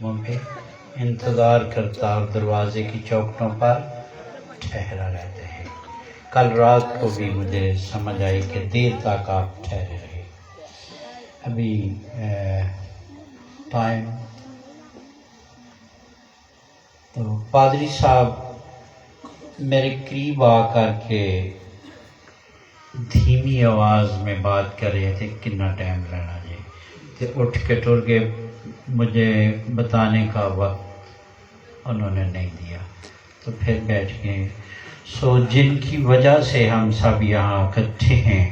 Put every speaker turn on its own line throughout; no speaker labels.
वो भी इंतज़ार करता और दरवाजे की चौखटों पर ठहरा रहते हैं। कल रात को भी मुझे समझ आई कि देर तक आप ठहरे रहे। अभी टाइम तो पादरी साहब मेरे करीब आकर के धीमी आवाज़ में बात कर रहे थे, कितना टाइम लेना जी, तो उठ के टुर के मुझे बताने का वक्त उन्होंने नहीं दिया, तो फिर बैठ गए। सो जिनकी वजह से हम सब यहाँ इकट्ठे हैं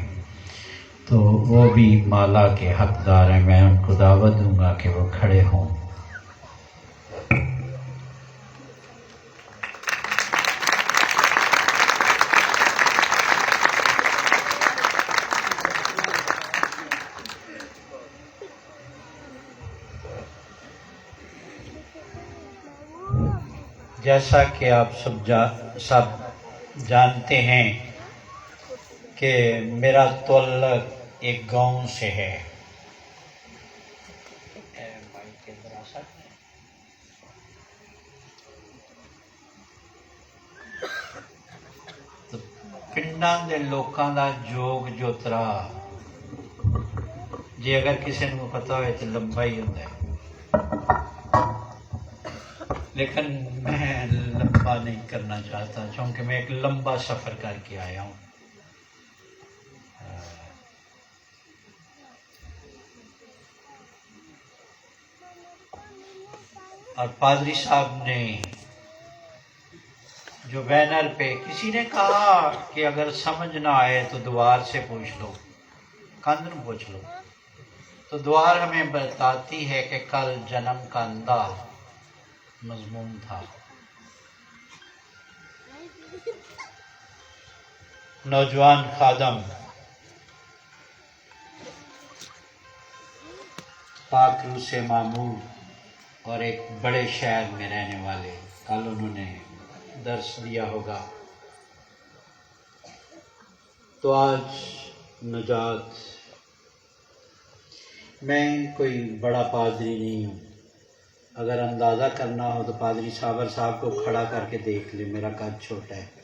तो वो भी माला के हकदार हैं। मैं उनको दावत दूंगा कि वो खड़े हों। जैसा कि आप सब जानते हैं कि मेरा ताल्लुक एक गांव से है। तो पिंडां दे लोकां दा जोग जोतरा जे अगर किसी को पता हो तो लंबा ही होता है, लेकिन मैं लंबा नहीं करना चाहता क्योंकि मैं एक लंबा सफ़र करके आया हूँ। और पादरी साहब ने जो बैनर पे किसी ने कहा कि अगर समझ ना आए तो द्वार से पूछ लो, कंध में पूछ लो, तो द्वार हमें बताती है कि कल जन्म का अंधा मजमून था। नौजवान खादम पाकरू से मामूर और एक बड़े शहर में रहने वाले, कल उन्होंने दर्श दिया होगा। तो आज नजात, मैं कोई बड़ा पादरी नहीं हूँ। अगर अंदाज़ा करना हो तो पादरी साबर साहब को खड़ा करके देख ले, मेरा कद छोटा है।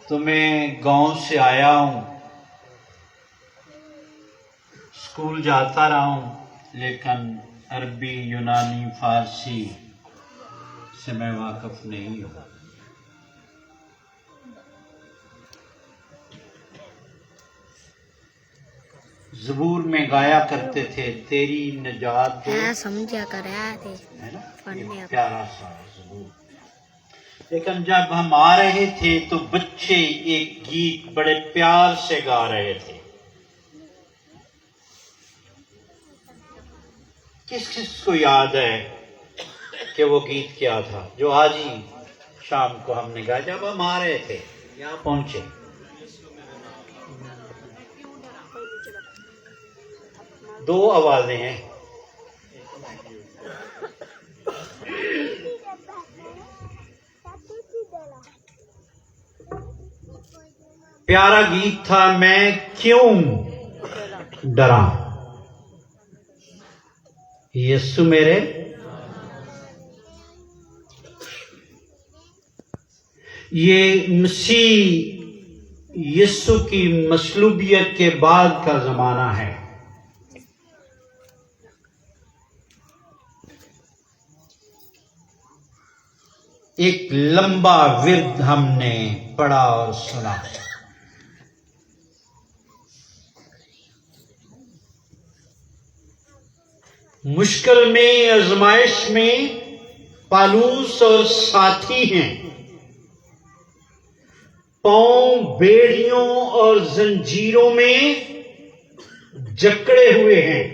तो मैं गांव से आया हूँ, स्कूल जाता रहा हूँ, लेकिन अरबी, यूनानी, फारसी से मैं वाकिफ नहीं हूँ। ज़बूर में गाया करते थे, तेरी निजात दे,
समझा कर
है ना, प्यारा सा ज़बूर। लेकिन जब हम आ रहे थे तो बच्चे एक गीत बड़े प्यार से गा रहे थे। किस किस को याद है कि वो गीत क्या था जो आज ही शाम को हमने गाया जब हम आ रहे थे, यहाँ पहुंचे? दो आवाजें हैं। प्यारा गीत था, मैं क्यों डरा, यीशु मेरे। ये मसीह यीशु की मसलूबियत के बाद का जमाना है। एक लंबा विर्द हमने पढ़ा और सुना। मुश्किल में, आजमाइश में पालूस और साथी हैं, पांव बेड़ियों और जंजीरों में जकड़े हुए हैं।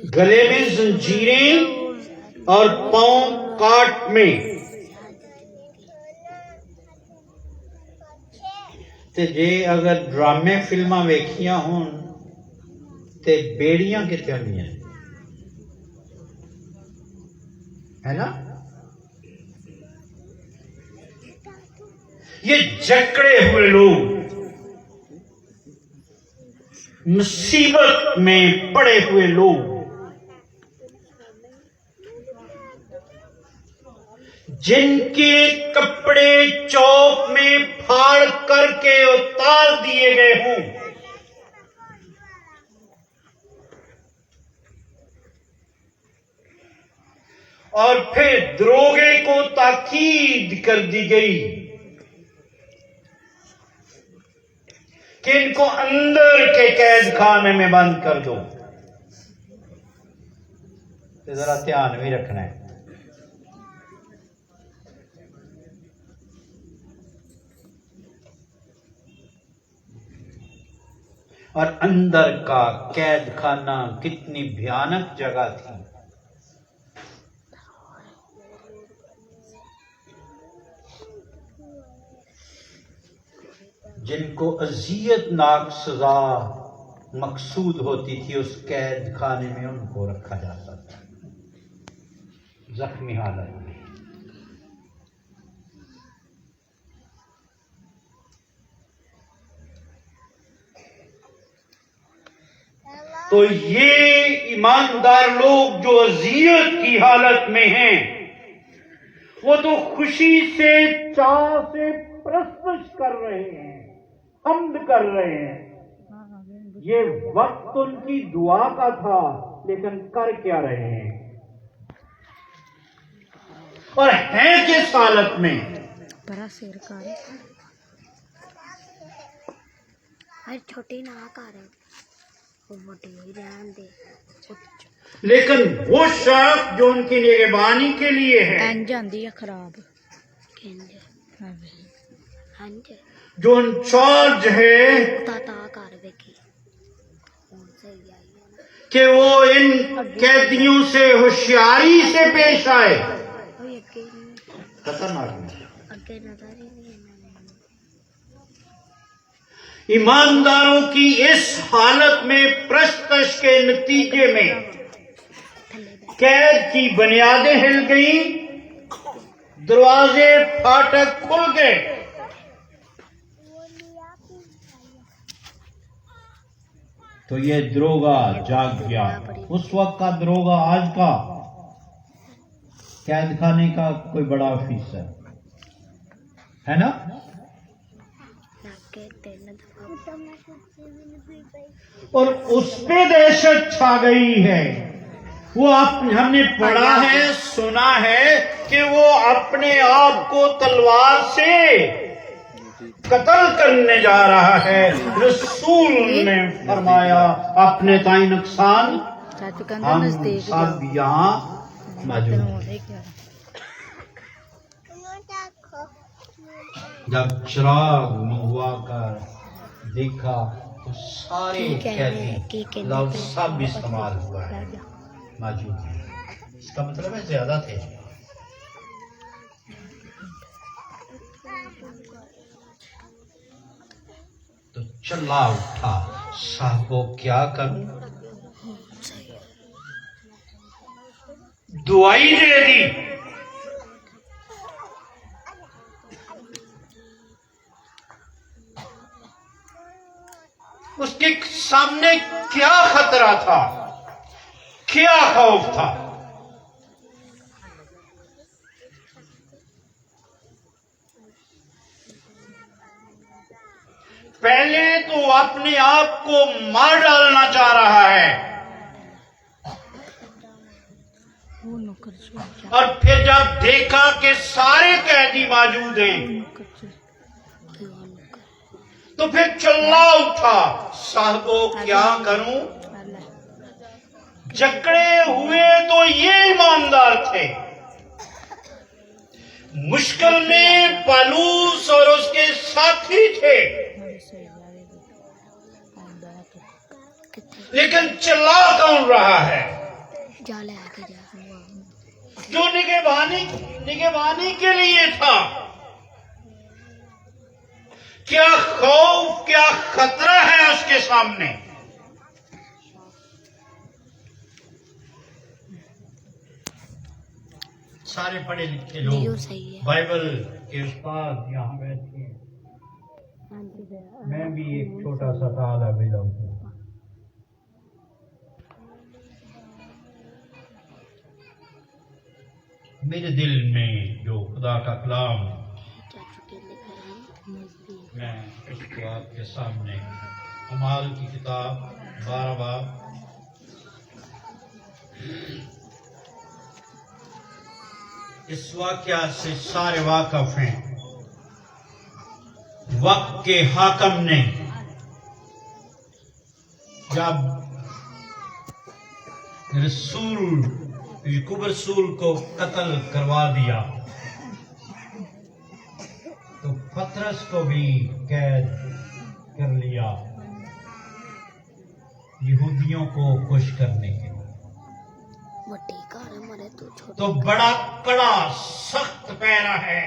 गले में जंजीरें और पांव काट में। ते जे अगर ड्रामे फिल्मां वेखियां होन ते बेड़ियां कित्थे होंदियां? है ना। ये जकड़े हुए लोग, मुसीबत में पड़े हुए लोग, जिनके कपड़े चौक में फाड़ करके उतार दिए गए हों, और फिर दरोगे को ताकीद कर दी गई कि इनको अंदर के कैद खाने में बंद कर दो। तो जरा ध्यान भी रखना है। और अंदर का कैद खाना कितनी भयानक जगह थी। जिनको अजियतनाक सजा मकसूद होती थी, उस कैद खाने में उनको रखा जाता था, जख्मी हालत में। तो ये ईमानदार लोग जो अजियत की हालत में हैं, वो तो खुशी से, चाह से प्रस्तुत कर रहे हैं, हम्द कर रहे हैं। ये वक्त उनकी दुआ का था, लेकिन कर क्या रहे हैं? और हैं किस हालत में?
बड़ा शेर का है, हर छोटी नाक आ रहे, वो मोटी ही रहने दे।
लेकिन वो शख्स जो उनकी निगरानी के लिए है,
जाती है खराब,
जो इंचार्ज है कि वो इन कैदियों से होशियारी से पेश आए। खतरनाक ईमानदारों की इस हालत में प्रस्तश के नतीजे में कैद की बुनियादें हिल गई, दरवाजे फाटक खुल गए। तो ये दरोगा जाग गया। उस वक्त का दरोगा आज का कैद खाने का कोई बड़ा ऑफिसर है ना। और उस पे दहशत छा गई है। वो हमने पढ़ा है, सुना है कि वो अपने आप को तलवार से कत्ल करने जा रहा है। रसूल ने फरमाया अपने ताई नुकसान हम सब यहाँ मौजूद हैं। जब चिराग मंगवा कर देखा तो सारे कैदी लफ्ज़ सब इस्तेमाल हुआ है, मौजूद है। इसका मतलब है ज्यादा थे। तो चला उठा, साहबो क्या करूं, दुआई दे दी। उसके सामने क्या खतरा था, क्या खौफ था। पहले तो अपने आप को मार डालना चाह रहा है, और फिर जब देखा कि सारे कैदी मौजूद हैं तो फिर चिल्ला उठा, साहबो क्या करूं। जकड़े हुए तो ये ईमानदार थे, मुश्किल में पालूस और उसके साथी थे, लेकिन चिल्ला कौन रहा है? जो निगहबानी के लिए था। क्या खौफ, क्या खतरा है उसके सामने। सारे पढ़े लिखे
लियो
लोग,
सही है।
बाइबल के उस्ताद यहाँ बैठे हैं।
हाँ जी,
मैं भी एक छोटा सा तालब इल्म हूँ। मेरे दिल में जो खुदा का कलाम
चाचू के लिखा है मजबूत।
मैं उसको आपके सामने अमाल की किताब 12 बाब इस वाक़या से सारे वाकफ हैं। वक्त के हाकम ने जब याकूब रसूल को कत्ल करवा दिया तो पतरस को भी कैद कर लिया यहूदियों को खुश करने के लिए। तो बड़ा कड़ा सख्त पैरा है,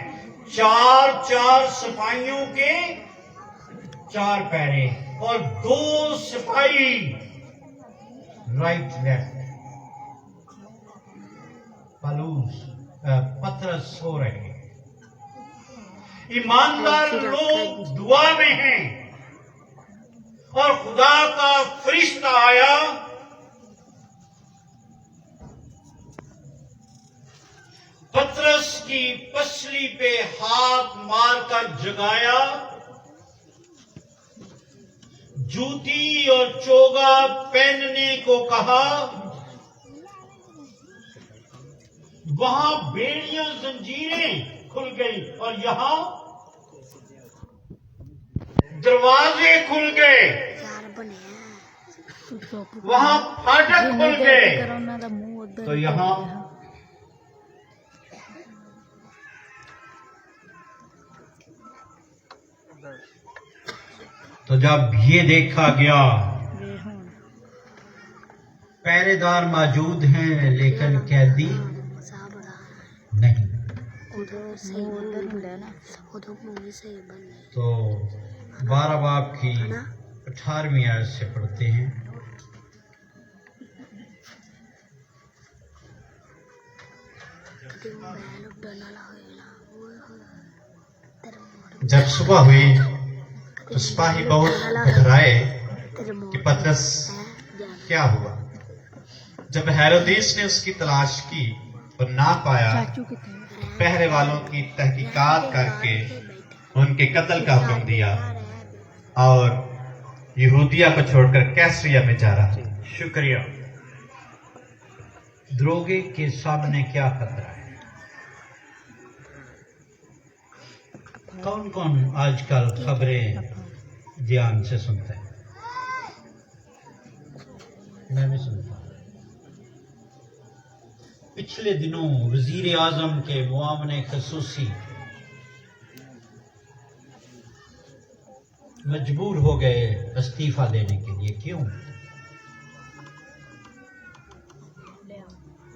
4 सिपाहियों के 4 पैरे और 2 सिपाही राइट लेफ्ट। पतरस सो रहे। ईमानदार लोग दुआ में हैं और खुदा का फरिश्ता आया पतरस की पसली पे हाथ मारकर जगाया, जूती और चोगा पहनने को कहा। वहां बेड़ियां जंजीरें खुल गई और यहां दरवाजे खुल गए, वहां फाटक खुल गए। तो यहां तो जब ये देखा गया पहरेदार मौजूद हैं लेकिन कैदी नहीं, तो 12 बाब की 18वीं आयत से पढ़ते हैं। जब सुबह हुई तो सिपाही बहुत घबराए कि पतरस क्या हुआ। जब हेरोदेस ने उसकी तलाश की और ना पाया, पहरे वालों की तहकीकात करके उनके कत्ल का हुक्म दिया और यहूदिया को छोड़कर कैसरिया में जा रहा। शुक्रिया। दरोगे के सामने क्या खतरा है? कौन कौन आजकल खबरें ध्यान से सुनते हैं? मैं भी सुनता हूं। पिछले दिनों वजीर आजम के मुआवने खसूसी मजबूर हो गए इस्तीफा देने के लिए। क्यों?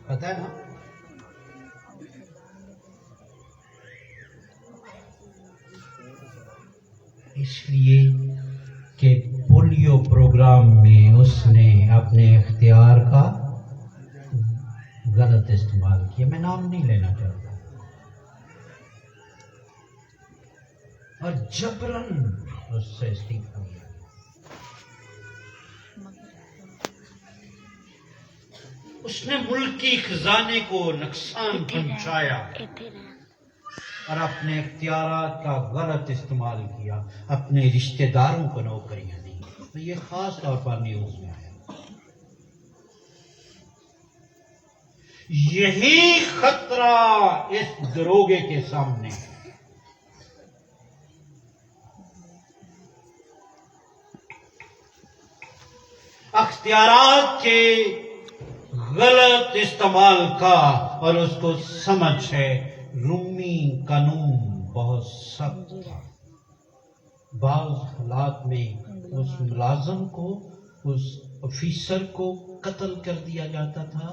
पता है ना? इसलिए कि पोलियो प्रोग्राम में उसने अपने इख्तियार का गलत इस्तेमाल किया। मैं नाम नहीं लेना चाहता। और जबरन उससे इस्तीफा दिया। उसने मुल्की खजाने को नुकसान पहुंचाया और अपने इख्तियारात का गलत इस्तेमाल किया। अपने रिश्तेदारों को नौकरियां दी। तो ये खास तौर पर न्यूज में आया। यही खतरा इस दरोगे के सामने है। अख्तियारात के गलत इस्तेमाल का और उसको समझ है। रूमी कानून बहुत सख्त था। बाज़ हालात में उस मुलाजम को, उस ऑफिसर को कत्ल कर दिया जाता था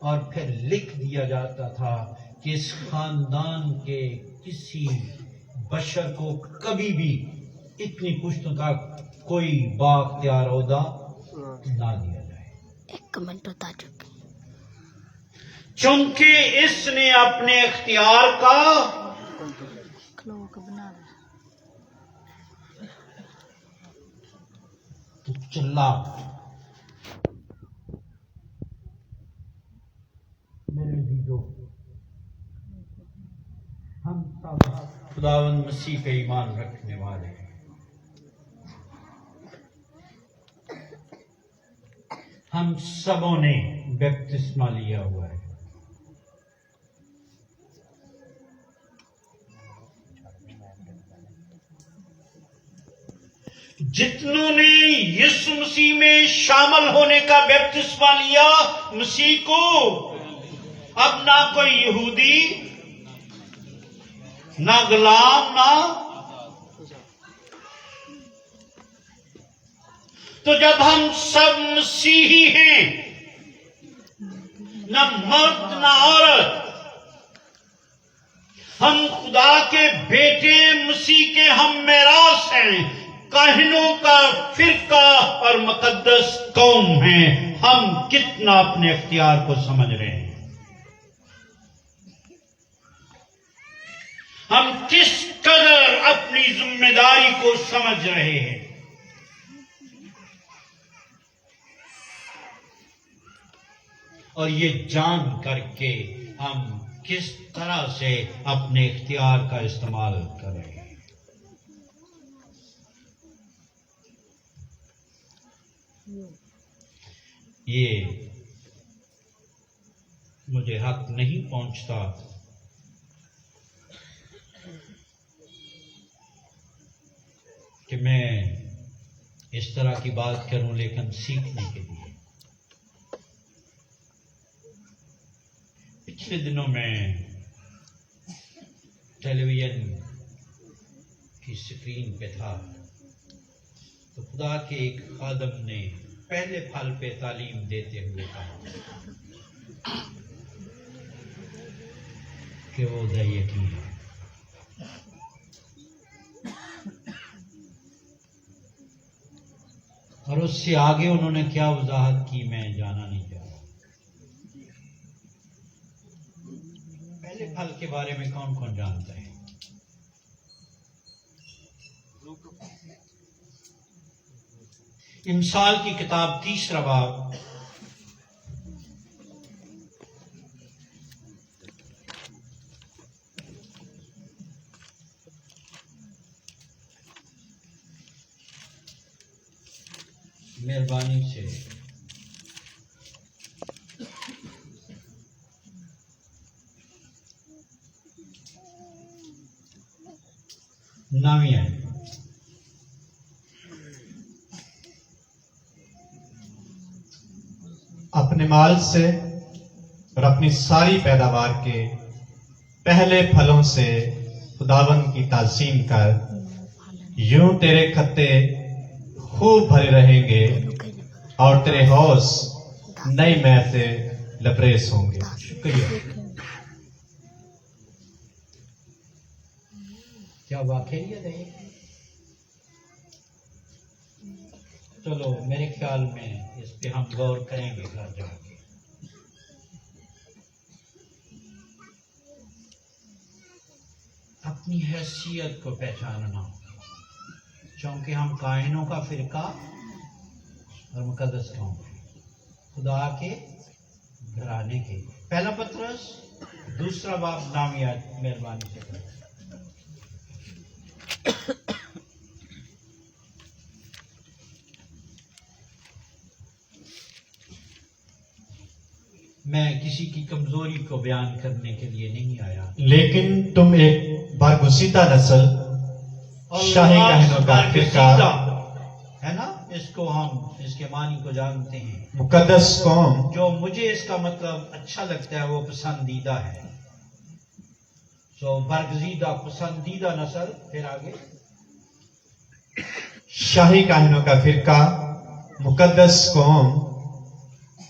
और फिर लिख दिया जाता था कि इस खानदान के किसी बशर को कभी भी इतनी पुश्तों का कोई बाख्तियार ओहदा ना दिया जाए।
एक कमेंट बता चुके।
चूंकि इसने अपने इख्तियार का
क्लोक बना दे।
तो चिल्ला मेरे दीदो, हम सब खुदावंद मसीह पे ईमान रखने वाले हैं। हम सबों ने बपतिस्मा लिया हुआ है। जितनों ने यीशु मसीह में शामिल होने का बपतिस्मा लिया मसीह को, अब ना कोई यहूदी, ना गुलाम, ना तो जब हम सब मसीही हैं, न मर्द न औरत, हम खुदा के बेटे मसीह के हम मेरास हैं, काहिनों का फिरका और मुकद्दस कौम हैं। हम कितना अपने इख्तियार को समझ रहे हैं, हम किस कदर अपनी जिम्मेदारी को समझ रहे हैं। और ये जान करके हम किस तरह से अपने इख्तियार का इस्तेमाल कर रहे हैं। ये मुझे हक नहीं पहुंचता कि मैं इस तरह की बात करूं, लेकिन सीखने के लिए पिछले दिनों में टेलीविजन की स्क्रीन पे था, तो खुदा के एक खादम ने पहले फल पे तालीम देते हुए कहा कि वो दयकीन है। और उससे आगे उन्होंने क्या वजाहत की मैं जाना नहीं चाह रहा। पहले फल के बारे में कौन कौन जानता है? इमसाल की किताब 3 बाब मेहरबानी से नामी है।
अपने माल से और अपनी सारी पैदावार के पहले फलों से खुदावंद की ताज़ीम कर, यूं तेरे खत्ते खूब भरे रहेंगे और तेरे हौज नई मै से लबरेज होंगे। शुक्रिया।
क्या वाकईयत है? चलो मेरे ख्याल में इस पे हम गौर करेंगे घर जाके। अपनी हैसियत को पहचानना, क्योंकि हम काहिनों का फिरका और मुकद्दस कौम है, खुदा के घराने के। पहला पत्रस 2 बाब नामिया मेहरबानी से करें। मैं किसी की कमजोरी को बयान करने के लिए नहीं आया,
लेकिन तुम एक बरगुज़ीदा नस्ल, शाही काहिनों का फिरका
है ना, इसको हम इसके मानी को जानते हैं,
मुकद्दस कौम।
जो मुझे इसका मतलब अच्छा लगता है वो पसंदीदा है। तो बरगुज़ीदा पसंदीदा नस्ल, फिर आगे
शाही काहिनों का फिरका, मुकद्दस कौम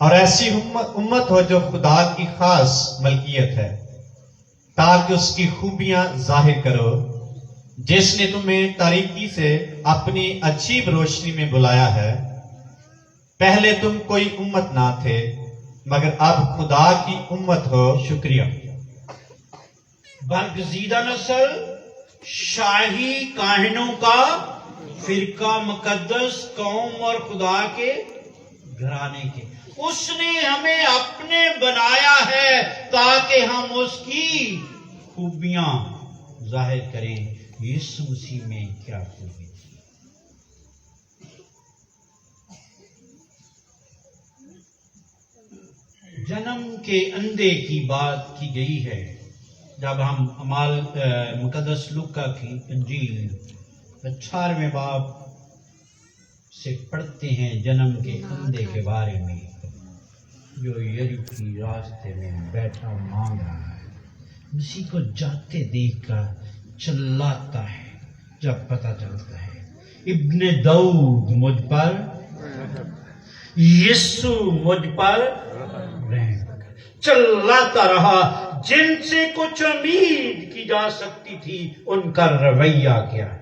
और ऐसी उम्मत हो जो खुदा की खास मलकियत है, ताकि उसकी खूबियां जाहिर करो, जिसने तुम्हें तारीकी से अपनी अजीब रोशनी में बुलाया है। पहले तुम कोई उम्मत ना थे, मगर अब खुदा की उम्मत हो।
शुक्रिया। बरगजीदा नस्ल, शाही काहिनों का फिरका, मुकद्दस कौम और खुदा के घराने के, उसने हमें अपने बनाया है ताकि हम उसकी खूबियां जाहिर करें। यीशु मसीह में क्या खूबी थी। जन्म के अंधे की बात की गई है। जब हम अमाल मुकद्दस लूका की इंजील 18वें बाब से पढ़ते हैं जन्म के अंधे के बारे में, जो यरीहो की रास्ते में बैठा मांग रहा है, मसीह को जाते देखकर चिल्लाता है। जब पता चलता है इब्ने दाऊद मुझ पर, यीशु मुझ पर रहम कर, चिल्लाता रहा। जिनसे कुछ उम्मीद की जा सकती थी उनका रवैया क्या है।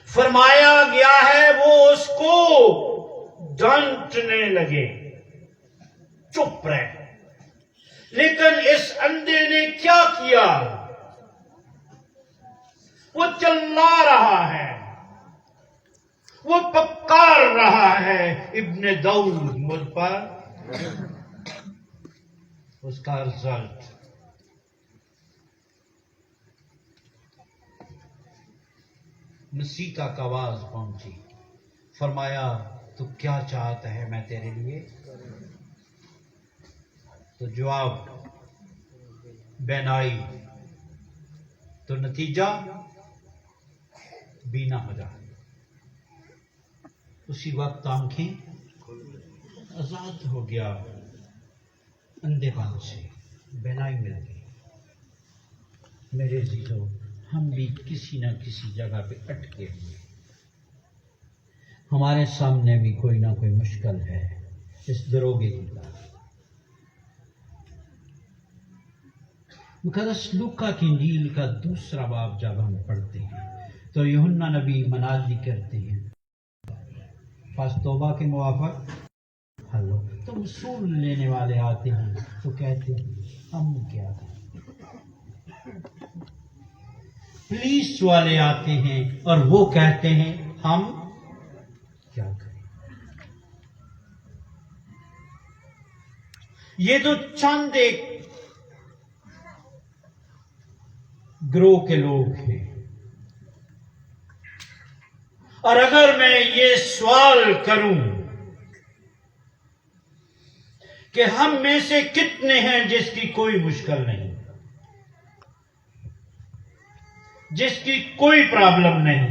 फरमाया गया है वो उसको डांटने लगे, चुप रहे। लेकिन इस अंधे ने क्या किया? वो चिल्ला रहा है, वो पुकार रहा है, इब्ने दाऊद मुझ पर। उसका रिजल्ट मसीह तक आवाज पहुंची। फरमाया तू क्या चाहता है मैं तेरे लिए? तो जवाब बेनाई, तो नतीजा बीना हो जाए। उसी वक्त आंखें आजाद हो गया, अंधेपन से बेनाई मिल गई। मेरे जीजो, हम भी किसी न किसी जगह पे अटके हुए, हमारे सामने भी कोई ना कोई मुश्किल है। इस दरोगे की तरह मुकद्दस लूका की इंजील का 2 बाब जब हम पढ़ते हैं तो यूहन्ना नबी मनाजी करते हैं, पास तौबा के मुवाफिक हलो। तो वसूल लेने वाले आते हैं तो कहते हैं हम क्या करें। पुलिस वाले आते हैं और वो कहते हैं हम क्या करें। ये तो चंद एक ग्रोह के लोग हैं। और अगर मैं ये सवाल करूं कि हम में से कितने हैं जिसकी कोई मुश्किल नहीं, जिसकी कोई प्रॉब्लम नहीं,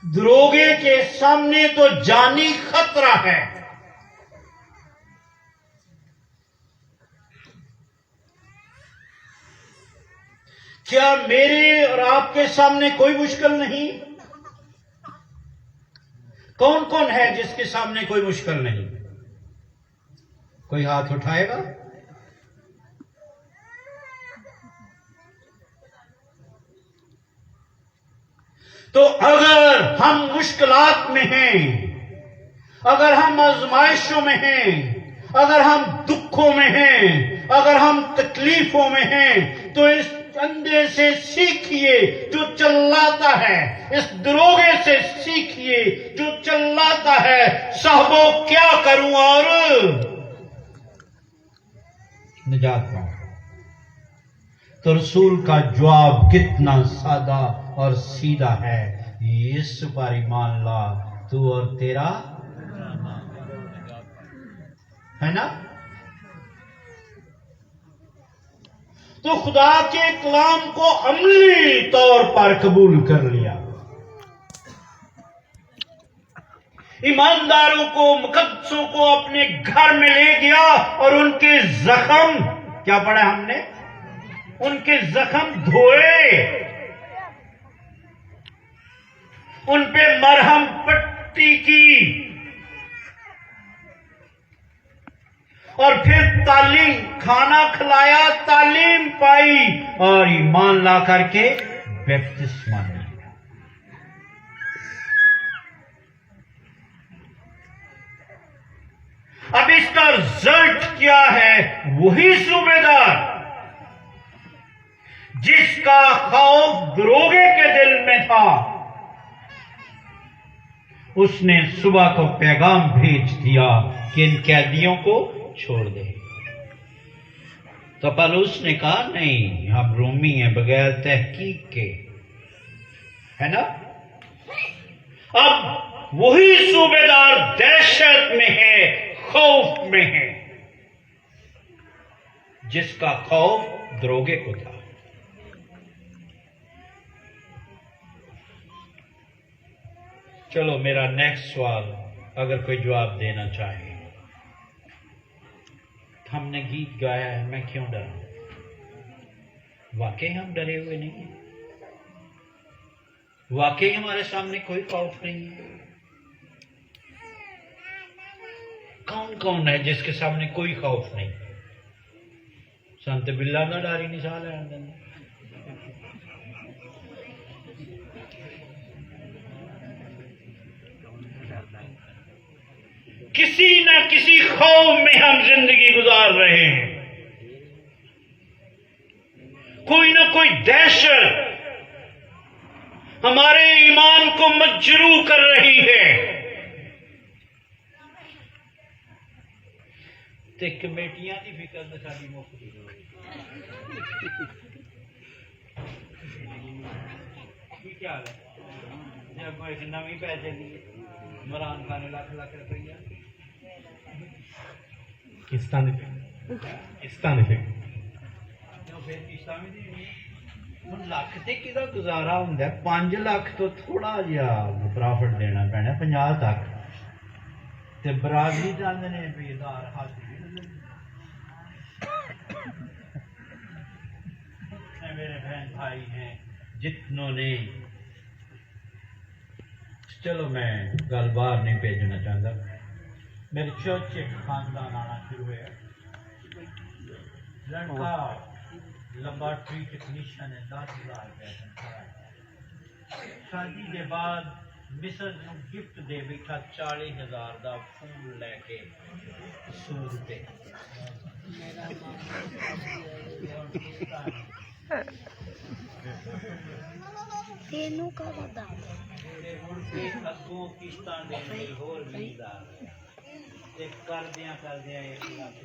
दरोगे के सामने तो जानी खतरा है। क्या मेरे और आपके सामने कोई मुश्किल नहीं? कौन कौन है जिसके सामने कोई मुश्किल नहीं? कोई हाथ उठाएगा? तो अगर हम मुश्किलात में हैं, अगर हम आजमाइशों में हैं, अगर हम दुखों में हैं, अगर हम तकलीफों में हैं, तो इस अंधे से सीखिए जो चिल्लाता है, इस दरोगे से सीखिए जो चिल्लाता है, साहबो क्या करूं और निजात पाऊं। तो रसूल का जवाब कितना सादा और सीधा है, यीशु पर ईमान ला तू और तेरा, है ना? तो खुदा के कलाम को अमली तौर पर कबूल कर लिया। ईमानदारों को, मुकद्दसों को अपने घर में ले गया और उनके जख्म, क्या पढ़ा हमने? उनके जख्म धोए, उन पे मरहम पट्टी की और फिर तालीम, खाना खिलाया, तालीम पाई और ईमान ला करके बपतिस्मा लिया। अब इसका रिजल्ट क्या है? वही सूबेदार जिसका खौफ दरोगे के दिल में था, उसने सुबह को पैगाम भेज दिया कि इन कैदियों को छोड़ दे। तो पलूस ने कहा नहीं, हम रोमी हैं बगैर तहकीक के, है ना। अब वही सूबेदार दहशत में है, खौफ में है, जिसका खौफ दरोगे को था। चलो मेरा नेक्स्ट सवाल, अगर कोई जवाब देना चाहे। हमने गीत गाया है, मैं क्यों डरा? वाकई हम डरे हुए नहीं हैं? वाकई हमारे सामने कोई खौफ नहीं है? कौन कौन है जिसके सामने कोई खौफ नहीं? संत बिल्ला का डारी निशाल है अंदर। किसी न किसी खौफ में हम जिंदगी गुजार रहे हैं। कोई ना कोई दहशत हमारे ईमान को मजरू कर रही है। ते कमेटियां की फिक्र तो साडी मुक्ति क्या है? जब एक नवी पैसे दी इमरान खान ने लाख लाख रुपया
किस्तां दे
लख ते किदा गुजारा हुंदा? 5 लाख तो थोड़ा जिहा प्रॉफिट देना पैना, 50 तक ते बरादरी चाहते ने बेदार हाथ मेरे बहन भाई हैं जितनों ने। चलो मैं गल बाहर नहीं भेजना चाहता। मेरे चौचे खानदान आना शुरू हुआ। लड़का लैबोरेटरी टेक्नीशियन है, 10,000 रुपया तनख्वाह। शादी के बाद मिसेज को गिफ्ट दे बैठा 40,000 का फूल लैके सूद पे।
तेनू का बता
अगों किस्तां देने दी होर उम्मीददार ते करदियां 1 लाख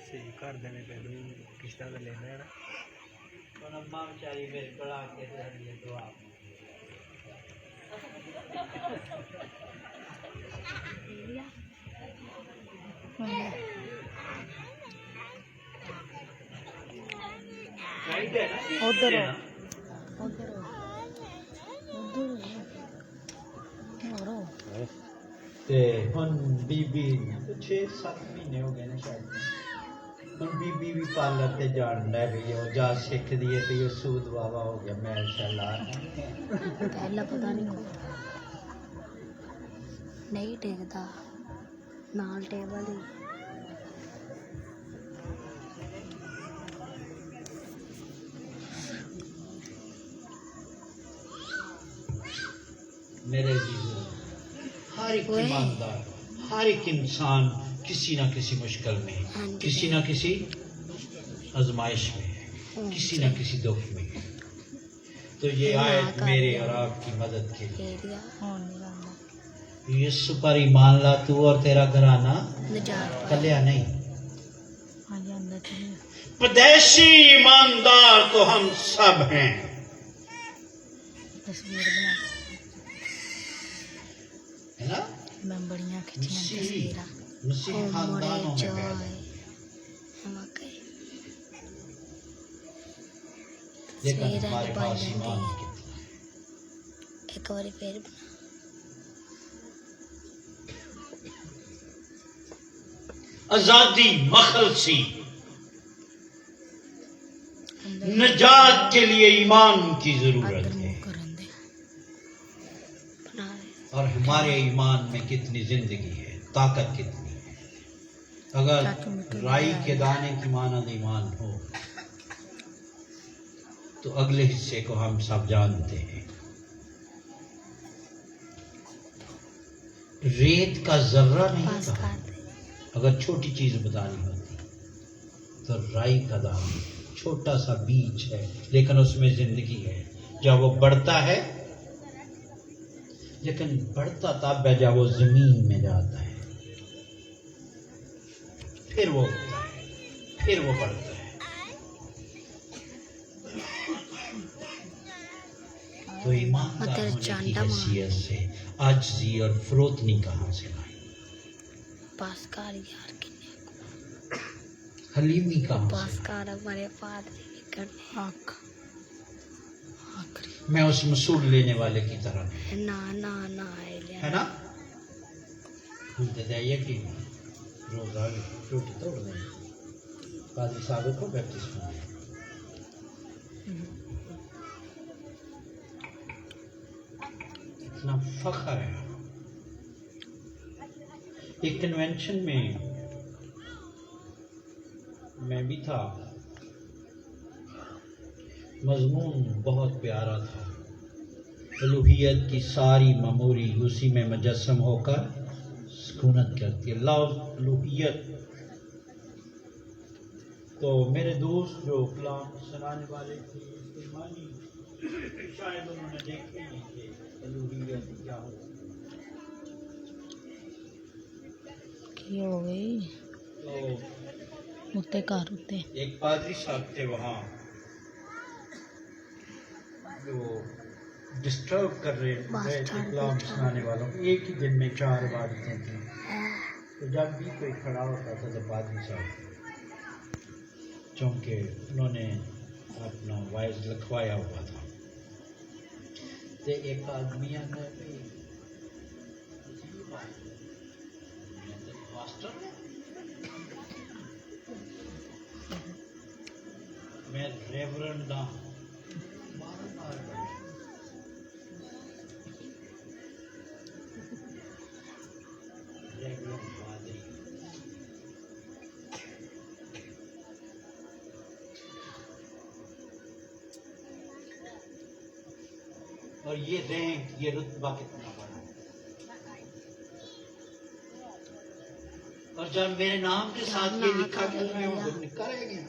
सही कर देने पहले किस्तां तो लेना है ना।
तो अम्मा बेचारी मेरे बड़ा के लिए दुआ
उधर
ते हुन बीबी 6-7 महीने हो गए ना शायद। हुन बीबी भी पार्लर ते जान लग गई है, जा सीख दी है तो ये सूद वावा हो गया। मैं
पहला पता नहीं टेकता नाल टेबल ही।
मेरे जीवन हर एक ईमानदार, हर एक इंसान किसी ना किसी मुश्किल में, किसी ना किसी आजमाइश में, किसी ना किसी दुख में। तो ये आयत मेरे और आपकी मदद के लिए। यीशु पर ईमान ला तू और तेरा घराना कल्या नहीं। परदेशी ईमानदार तो हम सब हैं।
तस्वीर बना
है ना।
मैं बढ़िया खिंचियां तस्वीरां
मुस्लिम खानदानों में पैदा। लेकिन हमारे पास ईमान कितना।
एक बार फिर
आजादी मखलसी निजात के लिए ईमान की जरूरत है। और हमारे ईमान में कितनी जिंदगी है, ताकत कितनी है। अगर राई के दाने की मानद ईमान हो तो अगले हिस्से को हम सब जानते हैं। रेत का जर्रा नहीं
पास
था।
कर दे।
अगर छोटी चीज बतानी होती तो राई का दाना छोटा सा बीज है, लेकिन उसमें जिंदगी है। जब वो बढ़ता है, लेकिन बढ़ता तब है जब वो जमीन में जाता है, फिर वो उगता है, फिर वो बढ़ता है। तो ईमानदार
अगर
होने की
चांदा
हैसियत से आजिज़ी और फरोतनी कहाँ से लाई?
पास कर यार किन्ने
हलीमी कहाँ
पास
से लाई?
कर हमारे पादरी करने हक
मैं उस मसूल लेने वाले की तरह नहीं,
ना ना ना आइले
है ना? हम तो जाइए कि रोज आगे रोटी तोड़ दें, पादरी साहब को बैप्टिस्म में इतना फख्र है। एक कन्वेंशन में मैं भी था, मजमून बहुत प्यारा था। अलूहियत की सारी ममूरी उसी में मुजस्सम होकर सुकूनत करती है, लव अलूहियत। तो मेरे दोस्त जो कलाम सुनाने वाले थे, ईमानी, शायद उन्होंने देखे नहीं थे अलूहियत क्या हो।
की हो गई
तो
उत्ते घर उत्ते
एक पादरी साहब थे वहाँ, जो डिस्टर्ब कर रहे थे कलाम सुनाने वालों को। एक ही दिन में 4 इबादतें थी। तो जब भी कोई खड़ा होता था तो पादरी साहब, चूँकि उन्होंने अपना वाइज लिखवाया हुआ था, तो एक आदमी आता है भाई, मास्टर मैं रेवरेंड ना और ये रैंक, ये रुतबा कितना बड़ा है। और जब मेरे नाम के साथ ये लिखा गया, मैं वो निकल गया।